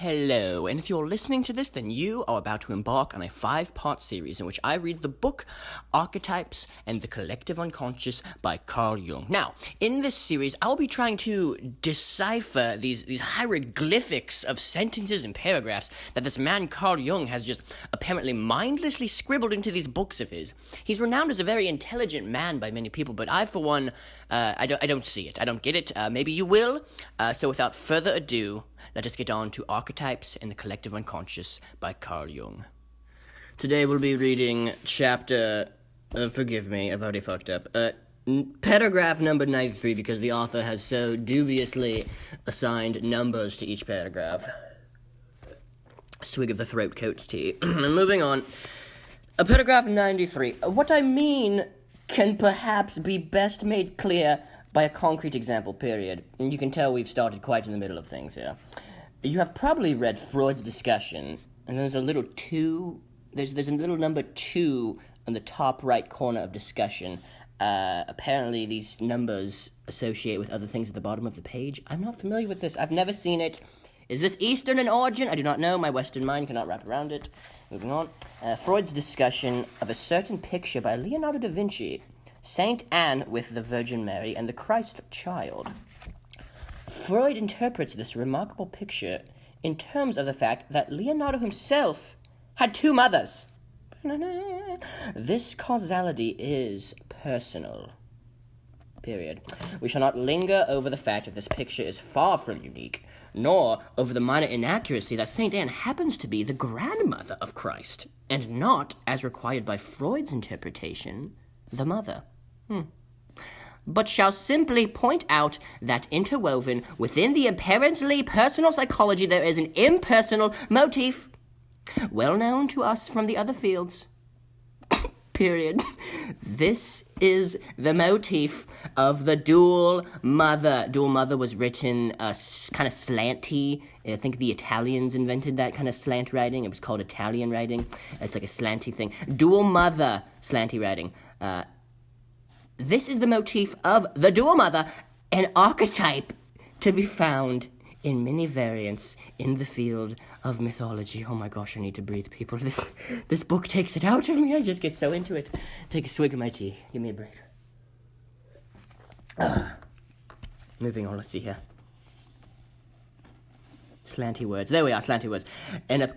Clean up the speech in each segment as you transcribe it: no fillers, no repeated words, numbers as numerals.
Hello, and if you're listening to this, then you are about to embark on a 5-part series in which I read the book Archetypes and the Collective Unconscious by Carl Jung. Now, in this series, I'll be trying to decipher these hieroglyphics of sentences and paragraphs that this man Carl Jung has just apparently mindlessly scribbled into these books of his. He's renowned as a very intelligent man by many people, but I, for one, I don't see it. I don't get it. Maybe you will. So without further ado, let us get on to Archetypes and the Collective Unconscious by Carl Jung. Today we'll be reading chapter... forgive me, I've already fucked up. Paragraph number 93, because the author has so dubiously assigned numbers to each paragraph. A swig of the throat coat tea. And moving on. Paragraph 93. What I mean can perhaps be best made clear by a concrete example, period. And you can tell we've started quite in the middle of things here. You have probably read Freud's discussion, and there's a little 2, there's a little number 2 on the top right corner of discussion. Apparently these numbers associate with other things at the bottom of the page. I'm not familiar with this. I've never seen it. Is this Eastern in origin? I do not know. My Western mind cannot wrap around it. Moving on. Freud's discussion of a certain picture by Leonardo da Vinci, Saint Anne with the Virgin Mary and the Christ child. Freud interprets this remarkable picture in terms of the fact that Leonardo himself had 2 mothers. This causality is personal. Period. We shall not linger over the fact that this picture is far from unique, nor over the minor inaccuracy that Saint Anne happens to be the grandmother of Christ, and not, as required by Freud's interpretation, the mother. But shall simply point out that interwoven within the apparently personal psychology there is an impersonal motif, well known to us from the other fields. Period. This is the motif of the dual mother. Dual mother was written kind of slanty. I think the Italians invented that kind of slant writing. It was called Italian writing. It's like a slanty thing. Dual mother, slanty writing. This is the motif of the dual mother, an archetype to be found in many variants in the field of mythology. Oh my gosh, I need to breathe, people. This book takes it out of me. I just get so into it. Take a swig of my tea. Give me a break. Moving on, let's see here. Slanty words. There we are, slanty words. An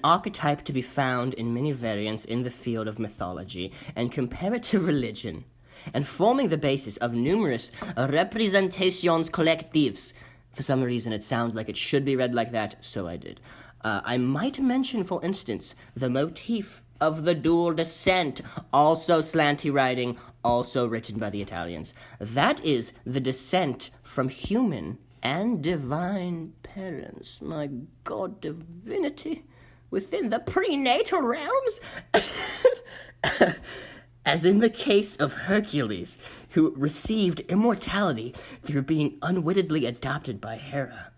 archetype to be found in many variants in the field of mythology and comparative religion, and forming the basis of numerous representations collectives. For some reason, it sounds like it should be read like that, so I did. I might mention, for instance, the motif of the dual descent, also slanty writing, also written by the Italians. That is the descent from human and divine parents. My God, divinity within the prenatal realms? As in the case of Hercules, who received immortality through being unwittingly adopted by Hera.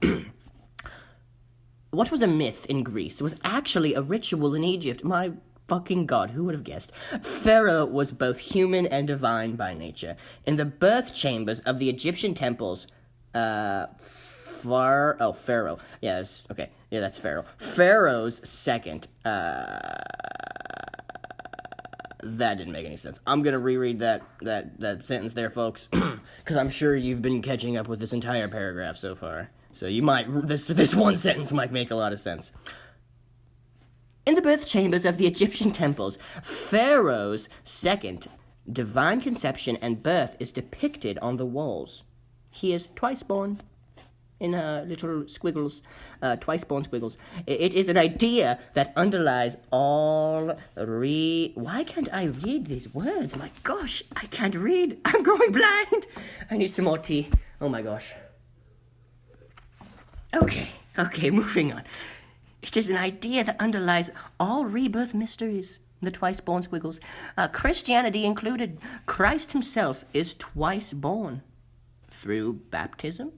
What was a myth in Greece was actually a ritual in Egypt. My fucking God, who would have guessed? Pharaoh was both human and divine by nature. In the birth chambers of the Egyptian temples, Pharaoh. Yes, okay. Yeah, that's Pharaoh. Pharaoh's second, that didn't make any sense. I'm gonna reread that sentence there, folks, because I'm sure you've been catching up with this entire paragraph so far. So you might, this one sentence might make a lot of sense. In the birth chambers of the Egyptian temples, Pharaoh's second divine conception and birth is depicted on the walls. He is twice born. In little squiggles, twice born squiggles. It is an idea that underlies all Why can't I read these words? My gosh, I can't read. I'm going blind. I need some more tea. Oh my gosh. Okay, moving on. It is an idea that underlies all rebirth mysteries. The twice born squiggles. Christianity included. Christ himself is twice born. Through baptism.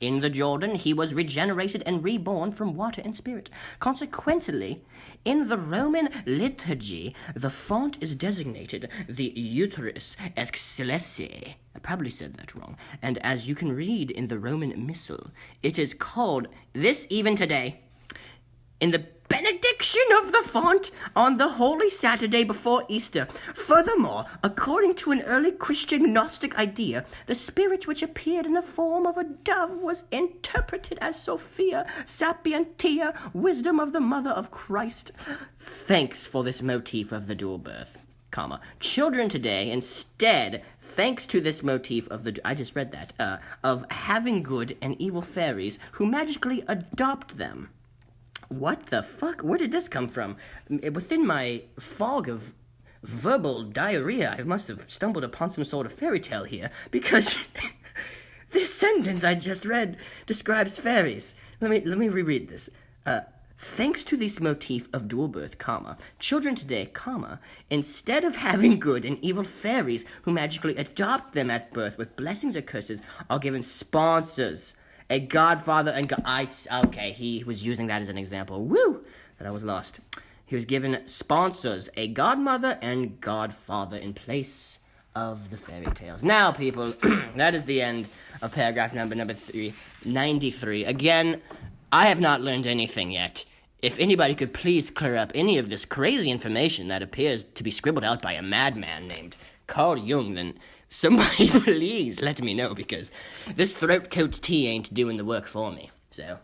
In the Jordan, he was regenerated and reborn from water and spirit. Consequently, in the Roman liturgy, the font is designated the uterus excelsi. I probably said that wrong. And as you can read in the Roman Missal, it is called, this even today, in the benediction of the font on the Holy Saturday before Easter. Furthermore, according to an early Christian Gnostic idea, the spirit which appeared in the form of a dove was interpreted as Sophia Sapientia, wisdom of the Mother of Christ. Thanks for this motif of the dual birth, comma. Children today, instead, thanks to this motif of the, I just read that, of having good and evil fairies who magically adopt them. What the fuck? Where did this come from? Within my fog of verbal diarrhea, I must have stumbled upon some sort of fairy tale here, because this sentence I just read describes fairies. Let me reread this. Thanks to this motif of dual birth, comma, children today, comma, instead of having good and evil fairies who magically adopt them at birth with blessings or curses, are given sponsors. A godfather and okay, he was using that as an example. Woo! That I was lost. He was given sponsors, a godmother and godfather in place of the fairy tales. Now, people, that is the end of paragraph number 393. Again, I have not learned anything yet. If anybody could please clear up any of this crazy information that appears to be scribbled out by a madman named Carl Jung, then somebody please let me know, because this throat coat tea ain't doing the work for me. So,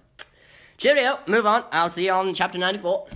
cheerio, move on. I'll see you on chapter 94.